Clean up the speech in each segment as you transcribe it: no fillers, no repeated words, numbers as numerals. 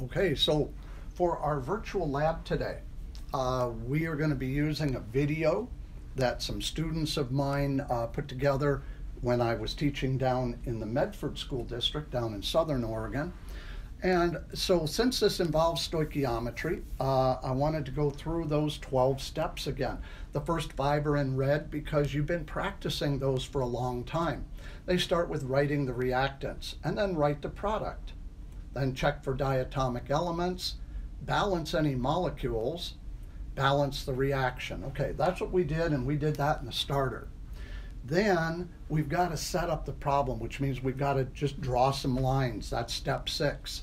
Okay, so for our virtual lab today, we are going to be using a video that some students of mine put together when I was teaching down in the Medford School District down in Southern Oregon. And so since this involves stoichiometry, I wanted to go through those 12 steps again. The first 5 are in red because you've been practicing those for a long time. They start with writing the reactants and then write the product. Then check for diatomic elements, balance any molecules, balance the reaction. Okay, that's what we did, and we did that in the starter. Then we've got to set up the problem, which means we've got to just draw some lines. That's step 6.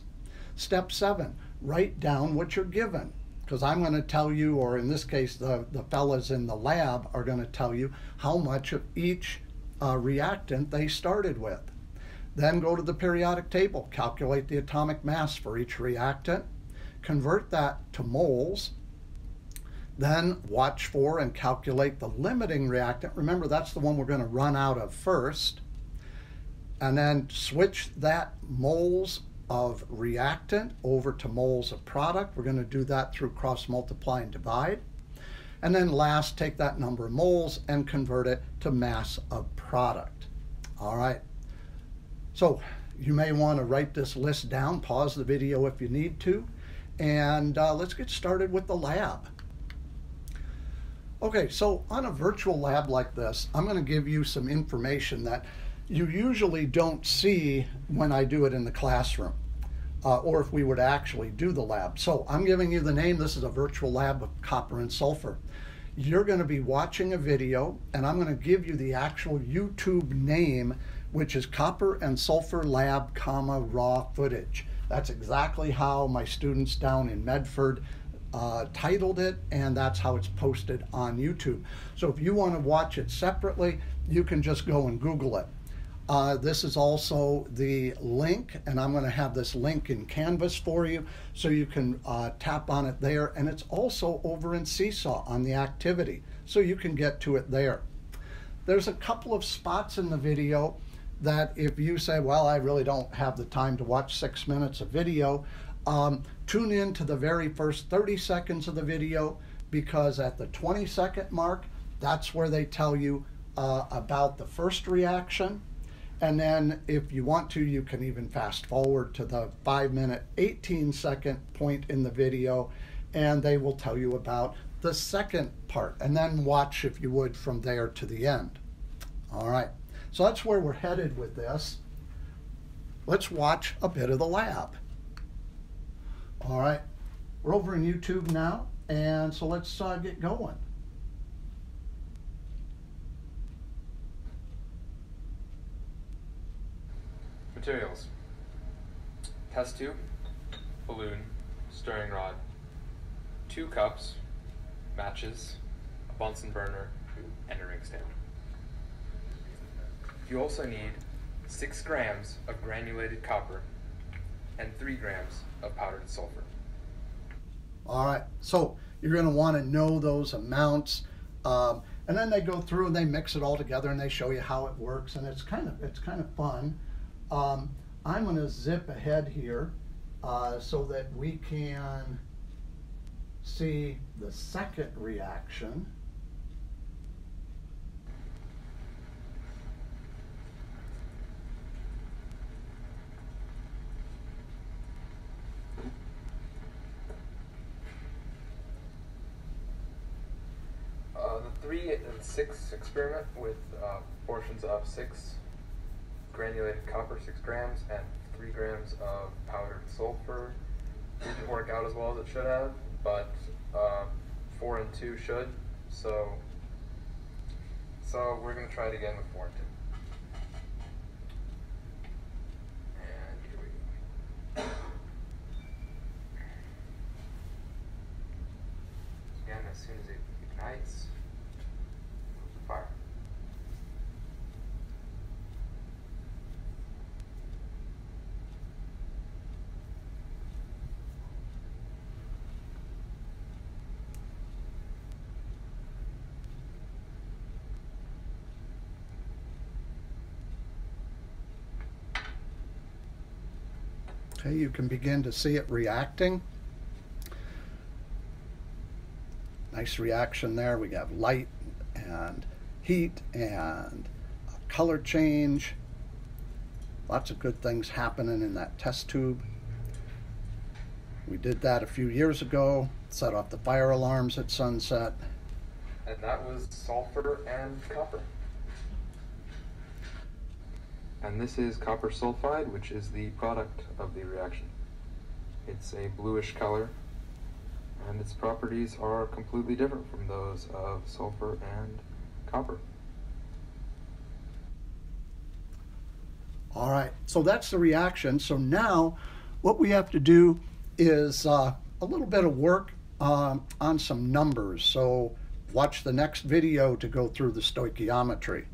Step 7, write down what you're given, because I'm going to tell you, or in this case the fellas in the lab are going to tell you how much of each reactant they started with. Then go to the periodic table, calculate the atomic mass for each reactant, convert that to moles, then watch for and calculate the limiting reactant. Remember, that's the one we're going to run out of first. And then switch that moles of reactant over to moles of product. We're going to do that through cross multiply and divide. And then last, take that number of moles and convert it to mass of product. All right. So you may want to write this list down, pause the video if you need to, and let's get started with the lab. Okay, so on a virtual lab like this, I'm going to give you some information that you usually don't see when I do it in the classroom, or if we would actually do the lab. So I'm giving you the name. This is a virtual lab of copper and sulfur. You're going to be watching a video, and I'm going to give you the actual YouTube name, which is Copper and Sulfur Lab, raw footage. That's exactly how my students down in Medford titled it, and that's how it's posted on YouTube. So if you want to watch it separately, you can just go and Google it. This is also the link, and I'm going to have this link in Canvas for you, so you can tap on it there, and it's also over in Seesaw on the activity, so you can get to it there. There's a couple of spots in the video that if you say, well, I really don't have the time to watch 6 minutes of video, tune in to the very first 30 seconds of the video, because at the 20-second mark, that's where they tell you about the first reaction. And then if you want to, you can even fast forward to the 5-minute, 18-second point in the video, and they will tell you about the second part. And then watch, if you would, from there to the end. All right. So that's where we're headed with this. Let's watch a bit of the lab. All right, we're over in YouTube now, and so let's get going. Materials: test tube, balloon, stirring rod, 2 cups, matches, a Bunsen burner, and a ring stand. You also need 6 grams of granulated copper and 3 grams of powdered sulfur. All right, so you're going to want to know those amounts, and then they go through and they mix it all together and they show you how it works, and it's kind of fun. I'm going to zip ahead here so that we can see the second reaction. The 3 and 6 experiment with portions of 6 granulated copper, 6 grams, and 3 grams of powdered sulfur didn't work out as well as it should have, but 4 and 2 should. So we're going to try it again with 4 and 2. And here we go. Again, as soon as it ignites, fire. Okay, you can begin to see it reacting. Nice reaction there. We have light and heat and color change. Lots of good things happening in that test tube. We did that a few years ago, set off the fire alarms at sunset. And that was sulfur and copper. And this is copper sulfide, which is the product of the reaction. It's a bluish color, and its properties are completely different from those of sulfur and copper. All right, so that's the reaction. So now what we have to do is a little bit of work on some numbers. So watch the next video to go through the stoichiometry.